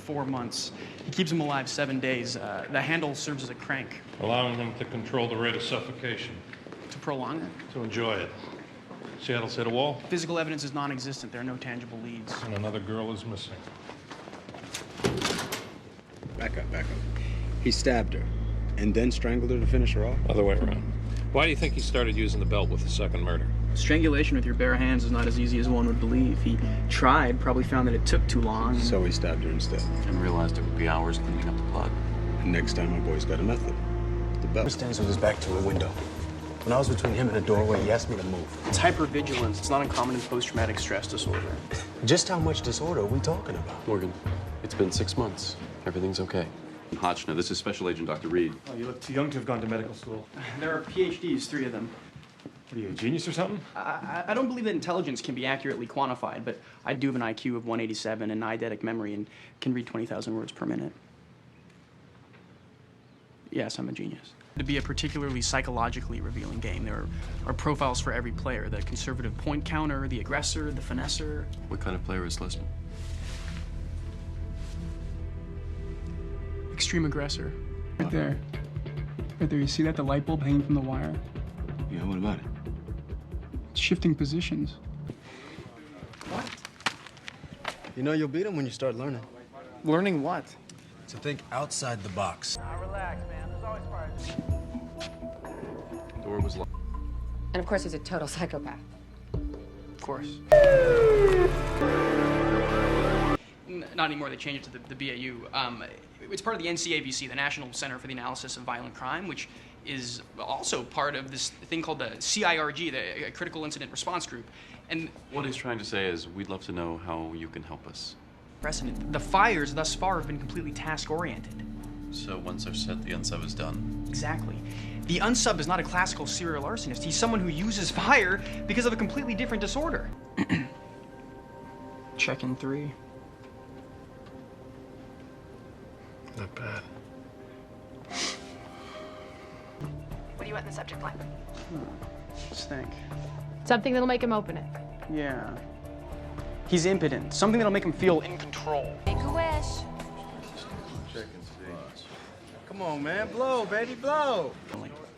4 months. He keeps him alive 7 days. The handle serves as a crank. Allowing him to control the rate of suffocation. To prolong it? To enjoy it. Seattle's hit a wall. Physical evidence is non-existent. There are no tangible leads. And another girl is missing. Back up, back up. He stabbed her and then strangled her to finish her off? Other way around. Why do you think he started using the belt with the second murder? Strangulation with your bare hands is not as easy as one would believe. He tried, probably found that it took too long. So he stabbed her instead. And realized it would be hours cleaning up the blood. And next time my boy's got a method. The belt. He stands with his back to a window. When I was between him and a doorway, he asked me to move. It's hypervigilance. It's not uncommon in post-traumatic stress disorder. Just how much disorder are we talking about? Morgan, it's been 6 months. Everything's okay. Hotchner, this is Special Agent Dr. Reid. Oh, you look too young to have gone to medical school. There are PhDs, 3 of them. What are you, a genius or something? I don't believe that intelligence can be accurately quantified, but I do have an IQ of 187 and eidetic memory and can read 20,000 words per minute. Yes, I'm a genius. To be a particularly psychologically revealing game, there are profiles for every player. The conservative point counter, the aggressor, the finesser. What kind of player is Lisman? Extreme aggressor. Right there. Right there, you see that? The light bulb hanging from the wire? Yeah, what about it? It's shifting positions. What? You know you'll beat him when you start learning. Learning what? To think outside the box. Relax, man. There's always parts. Door was locked. And of course, he's a total psychopath. Of course. Not anymore, they changed it to the BAU. It's part of the NCABC, the National Center for the Analysis of Violent Crime, which is also part of this thing called the CIRG, the Critical Incident Response Group. And What he's trying to say is, we'd love to know how you can help us. precedent. The fires thus far have been completely task-oriented. So once they're set, the unsub is done. Exactly. The unsub is not a classical serial arsonist. He's someone who uses fire because of a completely different disorder. Check in 3. Not bad. What do you want in the subject line? Stink. Something that'll make him open it. Yeah. He's impotent. Something that'll make him feel in control. Make a wish. Come on, man. Blow, baby, blow.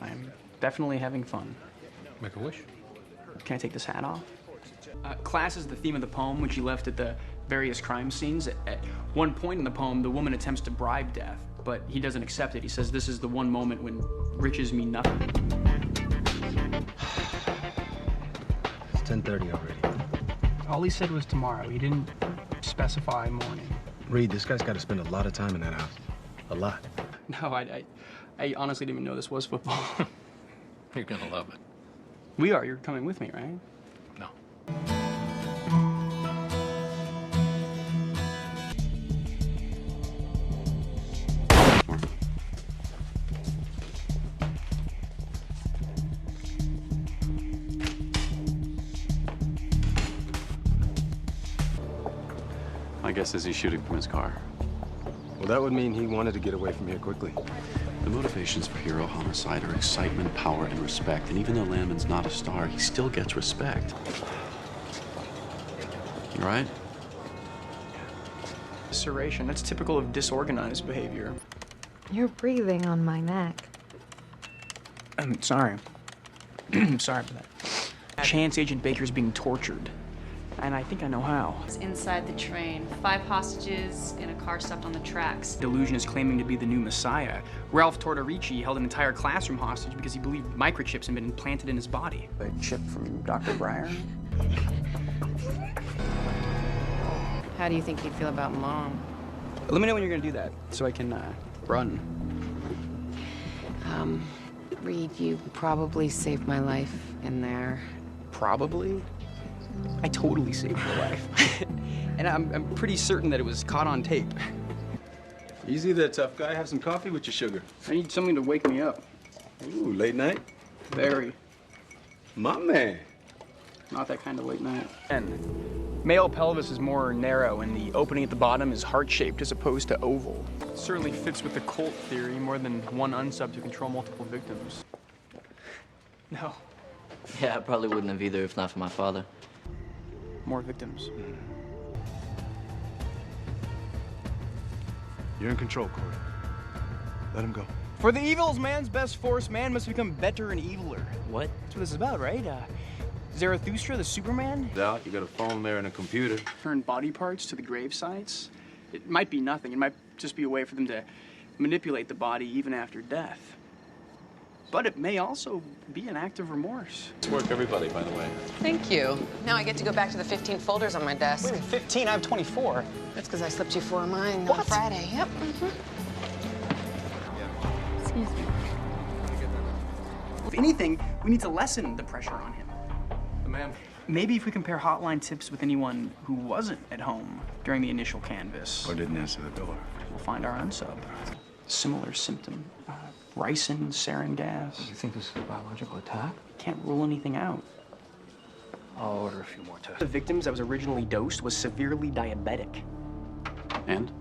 I'm definitely having fun. Make a wish. Can I take this hat off? Class is the theme of the poem, which he left at the various crime scenes. At one point in the poem, the woman attempts to bribe death, but he doesn't accept it. He says, "This is the one moment when riches mean nothing." It's 10:30 already. All he said was tomorrow. He didn't specify morning. Reid, this guy's got to spend a lot of time in that house. A lot. No, I honestly didn't even know this was football. You're gonna love it. We are. You're coming with me, right? No. My guess is he's shooting from his car. Well, that would mean he wanted to get away from here quickly. The motivations for hero homicide are excitement, power, and respect. And even though Landman's not a star, he still gets respect. You right? Serration. That's typical of disorganized behavior. You're breathing on my neck. I'm sorry. Sorry for that. Chance Agent Baker's being tortured. And I think I know how. It's inside the train. 5 hostages in a car stopped on the tracks. Delusion is claiming to be the new messiah. Ralph Tortorici held an entire classroom hostage because he believed microchips had been implanted in his body. A chip from Dr. Breyer? How do you think he'd feel about Mom? Let me know when you're gonna do that, so I can, run. Reid, you probably saved my life in there. Probably. I totally saved your life. And I'm pretty certain that it was caught on tape. Easy there, tough guy. Have some coffee with your sugar. I need something to wake me up. Ooh, late night? Very. My man. Not that kind of late night. And male pelvis is more narrow, and the opening at the bottom is heart-shaped as opposed to oval. It certainly fits with the cult theory, more than one unsub to control multiple victims. No. Yeah, I probably wouldn't have either if not for my father. More victims. You're in control, Corey. Let him go. For the evils, man's best force, man must become better and eviler. What? That's what this is about, right? Zarathustra, the Superman? Out, you got a phone there and a computer. Turn body parts to the grave sites. It might be nothing. It might just be a way for them to manipulate the body even after death. But it may also be an act of remorse. It's work, everybody, by the way. Thank you. Now I get to go back to the 15 folders on my desk. Wait a minute, 15? I have 24. That's because I slipped you 4 of mine on Friday. Yep. Excuse me. If anything, we need to lessen the pressure on him. Ma'am. Maybe if we compare hotline tips with anyone who wasn't at home during the initial canvass. Or didn't answer the door. We'll find our unsub. Similar symptom. Ricin, sarin gas. You think this is a biological attack? Can't rule anything out. I'll order a few more tests. The victims that was originally dosed was severely diabetic. And?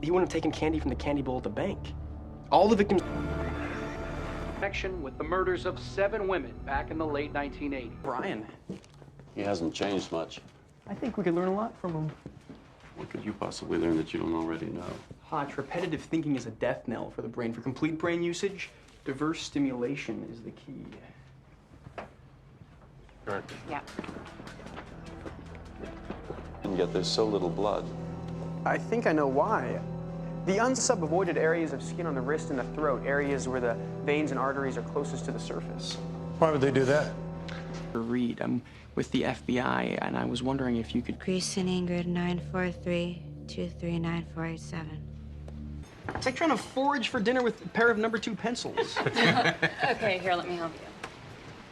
He wouldn't have taken candy from the candy bowl at the bank. All the victims... Connection with the murders of 7 women back in the late 1980s. Brian. He hasn't changed much. I think we could learn a lot from him. What could you possibly learn that you don't already know? Hodge, repetitive thinking is a death knell for the brain. For complete brain usage, diverse stimulation is the key. Right. Yeah. And yet there's so little blood. I think I know why. The unsub avoided areas of skin on the wrist and the throat, areas where the veins and arteries are closest to the surface. Why would they do that? Reid, I'm with the FBI, and I was wondering if you could... Pre-sending grid 943-239487. It's like trying to forage for dinner with a pair of number 2 pencils. Okay, here, let me help you.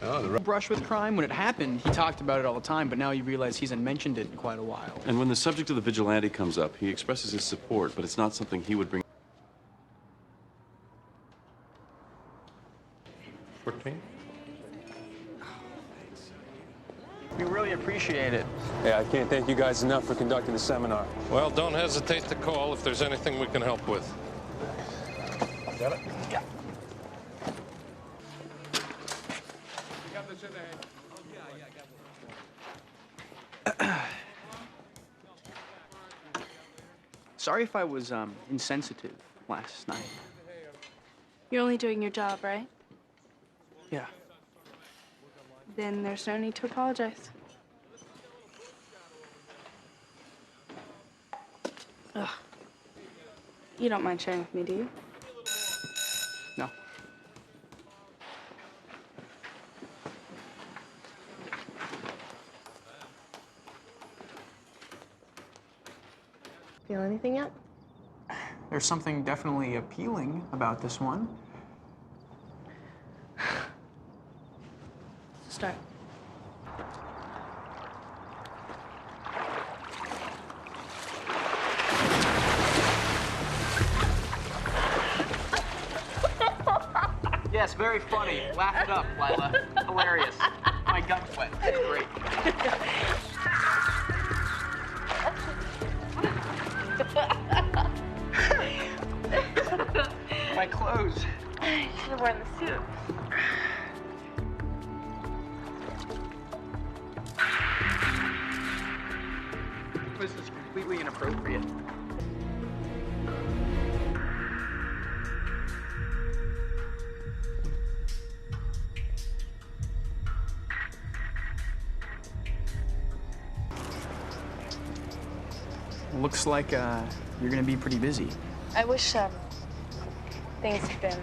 Oh, brush with crime. When it happened, he talked about it all the time, but now you realize he hasn't mentioned it in quite a while. And when the subject of the vigilante comes up, he expresses his support, but it's not something he would bring. 14? We really appreciate it. Yeah, I can't thank you guys enough for conducting the seminar. Well, don't hesitate to call if there's anything we can help with. Got it? Yeah. Sorry if I was insensitive last night. You're only doing your job, right? Yeah. Then there's no need to apologize. Ugh. You don't mind sharing with me, do you? No. Feel anything yet? There's something definitely appealing about this one. Start. Yes, very funny. Laugh it up, Lila. Hilarious. My gut's wet. It's great. My clothes. You should have worn the suit. This is completely inappropriate. Looks like you're gonna be pretty busy. I wish things had been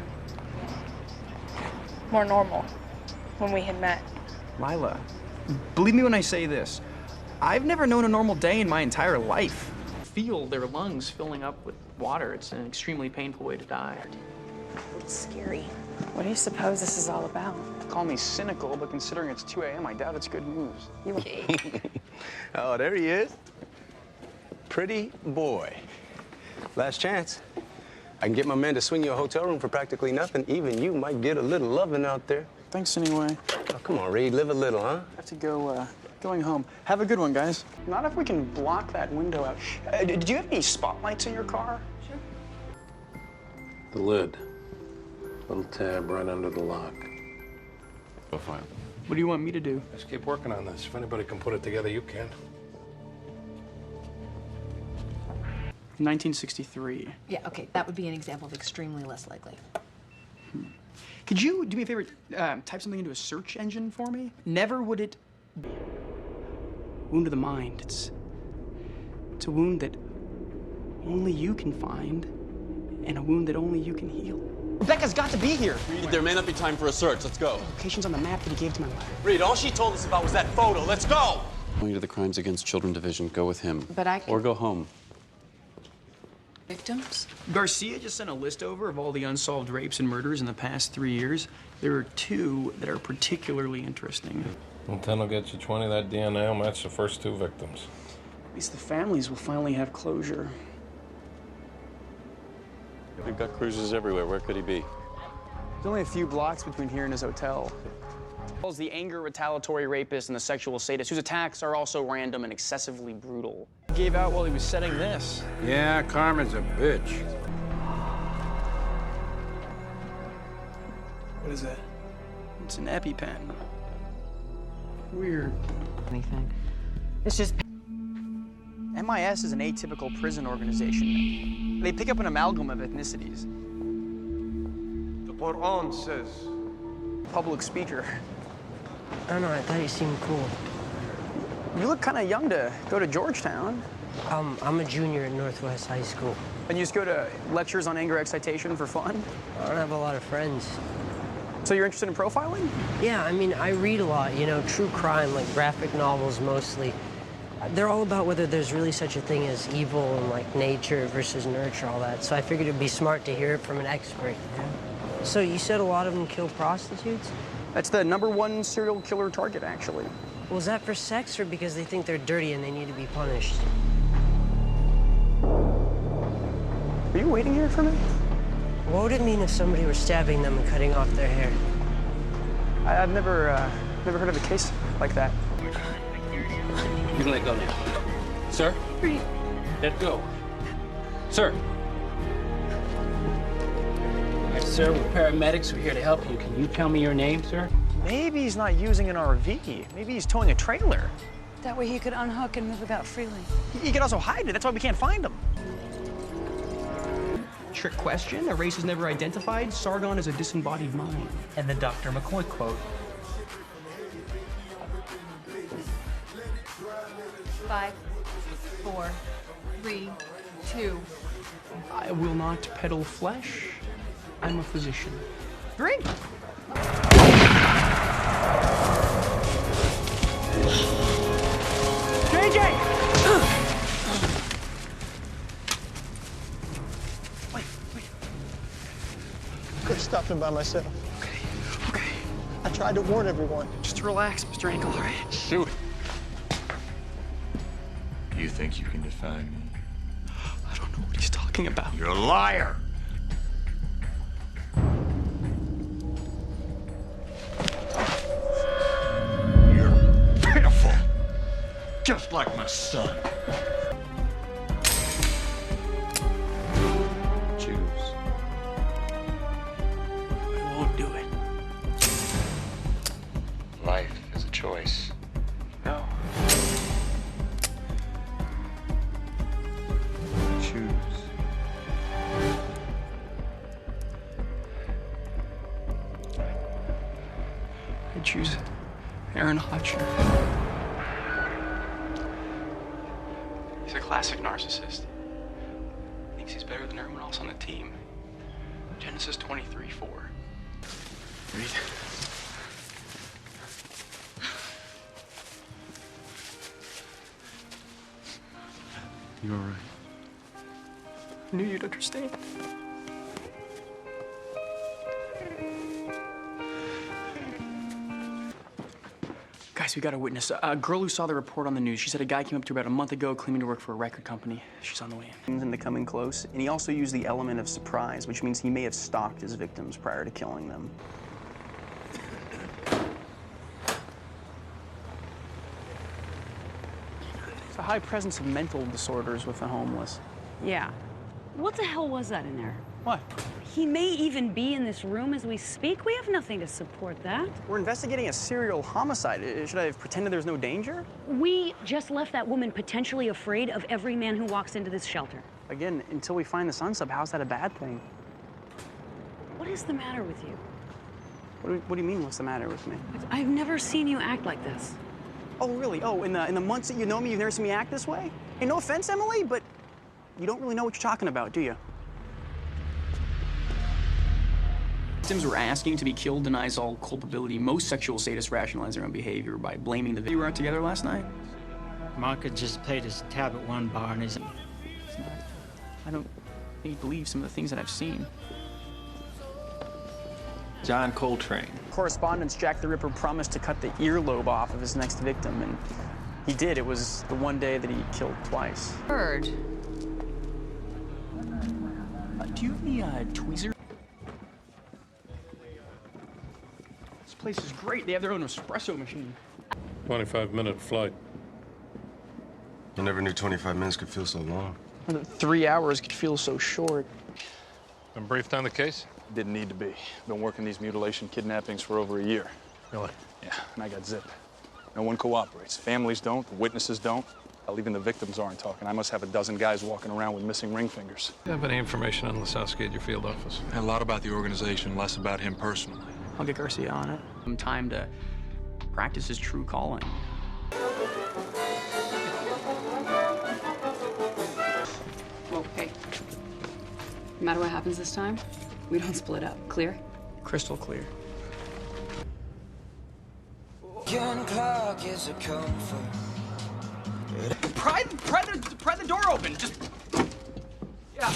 more normal when we had met. Lila, believe me when I say this. I've never known a normal day in my entire life. Feel their lungs filling up with water. It's an extremely painful way to die. It's scary. What do you suppose this is all about? Call me cynical, but considering it's 2 a.m., I doubt it's good news. Oh, there he is. Pretty boy. Last chance. I can get my man to swing you a hotel room for practically nothing. Even you might get a little loving out there. Thanks anyway. Oh, come on, Reid, live a little, huh? I have to go, going home. Have a good one, guys. Not if we can block that window out. Do you have any spotlights in your car? Sure. The lid. Little tab right under the lock. Profile. What do you want me to do? Let's keep working on this. If anybody can put it together, you can. 1963. Yeah, okay, that would be an example of extremely less likely. Could you do me a favor, type something into a search engine for me? Never would it be. Wound of the mind. It's a wound that only you can find, and a wound that only you can heal. Rebecca's got to be here. Reid, there may not be time for a search. Let's go. Location's on the map that he gave to my mother. Reid, all she told us about was that photo. Let's go! Going to the Crimes Against Children Division. Go with him. But I can... Or go home. Victims? Garcia just sent a list over of all the unsolved rapes and murders in the past 3 years. There are 2 that are particularly interesting. And 10 will get you 20. That DNA will match the first 2 victims. At least the families will finally have closure. We've got cruisers everywhere. Where could he be? There's only a few blocks between here and his hotel. Paul's the anger retaliatory rapist and the sexual sadist whose attacks are also random and excessively brutal. He gave out while he was setting this. Yeah, Carmen's a bitch. What is that? It's an EpiPen. Weird. Anything. It's just... MIS is an atypical prison organization. They pick up an amalgam of ethnicities. The Quran says. Public speaker. I don't know, I thought you seemed cool. You look kind of young to go to Georgetown. I'm a junior at Northwest High School. And you just go to lectures on anger excitation for fun? I don't have a lot of friends. So you're interested in profiling? Yeah, I mean, I read a lot, you know, true crime, like graphic novels mostly. They're all about whether there's really such a thing as evil and like nature versus nurture, all that. So I figured it'd be smart to hear it from an expert. Yeah. So you said a lot of them kill prostitutes? That's the #1 serial killer target, actually. Was that for sex or because they think they're dirty and they need to be punished? Are you waiting here for me? What would it mean if somebody were stabbing them and cutting off their hair? I've never heard of a case like that. You can let go now. Sir? Let go. Sir? All right, sir, we're paramedics. We're here to help you. Can you tell me your name, sir? Maybe he's not using an RV. Maybe he's towing a trailer. That way he could unhook and move about freely. He could also hide it. That's why we can't find him. Trick question. A race is never identified. Sargon is a disembodied mind. And the Dr. McCoy quote. 5, 4, 3, 2. I will not peddle flesh. I'm a physician. 3. JJ! Wait. Could have stopped him by myself. Okay. I tried to warn everyone. Just relax, Mr. Ankle, all right? Shoot. You think you can define me? I don't know what he's talking about. You're a liar! You're pitiful! Just like my son. Choose. I won't do it. Life is a choice. No. Choose. I choose Aaron Hotchner. He's a classic narcissist. Thinks he's better than everyone else on the team. Genesis 23:4. Reid. You all right? I knew you'd understand. Guys, we got a witness. A girl who saw the report on the news. She said a guy came up to her about a month ago claiming to work for a record company. She's on the way in. And coming close. And he also used the element of surprise, which means he may have stalked his victims prior to killing them. There's a high presence of mental disorders with the homeless. Yeah. What the hell was that in there? What? He may even be in this room as we speak. We have nothing to support that. We're investigating a serial homicide. Should I have pretended there's no danger? We just left that woman potentially afraid of every man who walks into this shelter. Again, until we find the unsub, how's that a bad thing? What is the matter with you? What do you mean, what's the matter with me? I've never seen you act like this. Oh, really? Oh, in the months that you know me, you've never seen me act this way? Hey, no offense, Emily, but you don't really know what you're talking about, do you? Victims were asking to be killed denies all culpability. Most sexual sadists rationalize their own behavior by blaming the victim. You were out together last night? Mark just played his tab at one bar and he's... I don't think you believe some of the things that I've seen. John Coltrane. Correspondence, Jack the Ripper promised to cut the earlobe off of his next victim, and he did. It was the one day that he killed twice. Bird. Do you have any tweezers? This place is great. They have their own espresso machine. 25-minute flight. I never knew 25 minutes could feel so long. 3 hours could feel so short. Been briefed on the case? Didn't need to be. Been working these mutilation kidnappings for over a year. Really? Yeah, and I got zipped. No one cooperates. Families don't, the witnesses don't. Hell, even the victims aren't talking. I must have a dozen guys walking around with missing ring fingers. Do you have any information on Lasowski at your field office? A lot about the organization, less about him personally. I'll get Garcia on it. Some time to practice his true calling. Well, hey. No matter what happens this time, we don't split up. Clear? Crystal clear. Young Clark is a comfort. Pry the door open. Just. Yeah.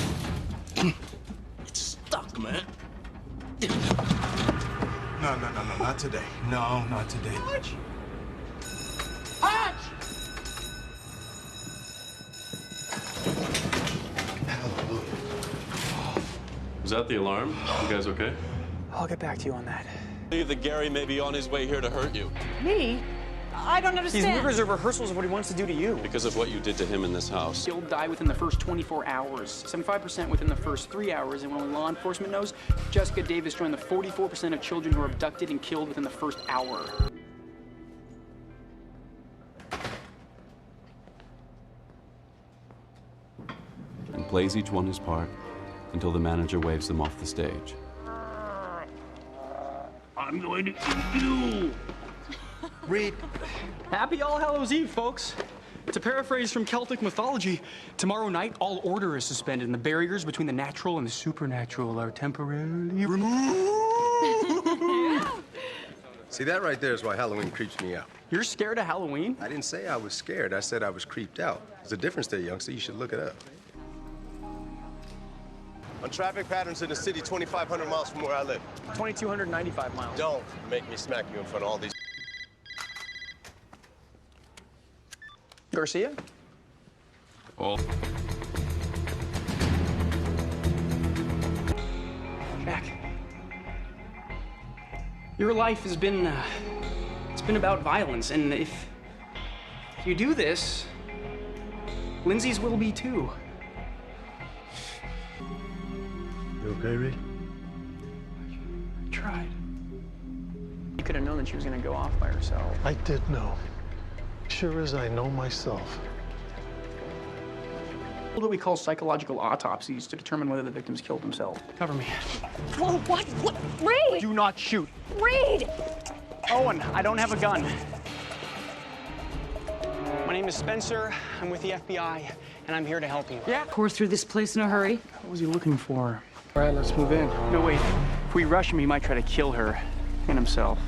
It's stuck, man. No, not today. No, not today. Hutch! Was that the alarm? You guys okay? I'll get back to you on that. I believe that Gary may be on his way here to hurt you. Me? I don't understand. These rumors are rehearsals of what he wants to do to you. Because of what you did to him in this house. He'll die within the first 24 hours, 75% within the first 3 hours, and when law enforcement knows, Jessica Davis joined the 44% of children who are abducted and killed within the first hour. And plays each one his part until the manager waves them off the stage. I'm going to eat you! Reid. Happy All Hallows Eve, folks. To paraphrase from Celtic mythology, tomorrow night all order is suspended and the barriers between the natural and the supernatural are temporarily removed. See, that right there is why Halloween creeps me out. You're scared of Halloween? I didn't say I was scared. I said I was creeped out. There's a difference there, youngster. You should look it up. On traffic patterns in the city 2,500 miles from where I live. 2,295 miles. Don't make me smack you in front of all these. Garcia? All. Jack. Your life has been, it's been about violence, and if you do this, Lindsay's will be too. You okay, Reid? I tried. You could have known that she was going to go off by herself. I did know. Sure as I know myself. What we call psychological autopsies to determine whether the victims killed themselves. Cover me. Whoa, what? What? Reid! Do not shoot. Reid! Owen, I don't have a gun. My name is Spencer. I'm with the FBI, and I'm here to help you. Yeah. Pour through this place in a hurry. What was he looking for? All right, let's move in. No, wait. If we rush him, he might try to kill her and himself.